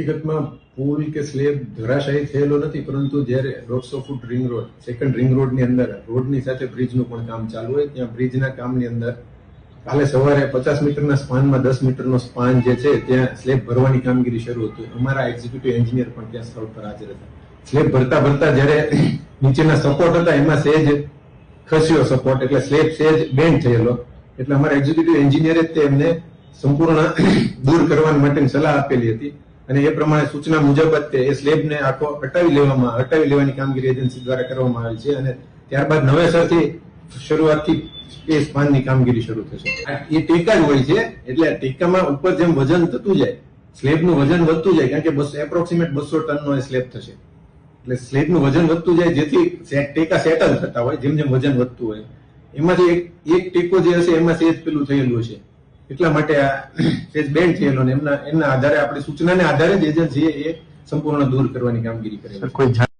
હકીકતમાં પુલ કે સ્લેબ ધરાશાયી થયેલો નથી, પરંતુ જ્યારે 150 foot ring road, second ring રોડની અંદર રોડની સાથે બ્રિજનું પણ કામ ચાલુ હોય, ત્યાં બ્રિજના કામની અંદર કાલે સવારે 50 મીટરના સ્પાનમાં 10 મીટરનો સ્પાન જે છે ત્યાં સ્લેબ ભરવાની કામગીરી શરૂ હતી. અમારા એક્ઝિક્યુટિવ એન્જિનિયર પણ ત્યાં સ્થળ પર હાજર હતા. સ્લેબ ભરતા ભરતા જ્યારે નીચેના સપોર્ટ હતા એમાં સહેજ ખસ્યો સપોર્ટ, એટલે સ્લેબ સહેજ બેન્ડ થયેલો, એટલે અમારા એક્ઝિક્યુટિવ એન્જિનિયરે તેમને સંપૂર્ણ દૂર કરવા માટેની સલાહ આપેલી હતી અને એ પ્રમાણે સૂચના મુજબ જ એ સ્લેબને આખો હટાવી લેવાની કામગીરી એજન્સી દ્વારા કરવામાં આવી છે અને ત્યારબાદ નવેસરથી શરૂઆતથી એ સ્પાનની કામગીરી શરૂ થશે. એ ટેકા જ હોય છે, એટલે ટેકામાં ઉપર જેમ વજન થતું જાય, સ્લેબનું વજન વધતું જાય, કારણ કે એપ્રોક્સિમેટ 200 ટનનો એ સ્લેબ થશે, એટલે સ્લેબનું વજન વધતું જાય જેથી ટેકા સેટલ થતા હોય. જેમ જેમ વજન વધતું હોય એમાંથી એક ટેકો જે હશે એમાં સેજ પેલું થયેલું હશે, એટલા માટે આ સેજ બેન્ડ થયેલો ને એમના આધારે આપણી સૂચનાને આધારે જ એજન્સીએ એ સંપૂર્ણ દૂર કરવાની કામગીરી કરી.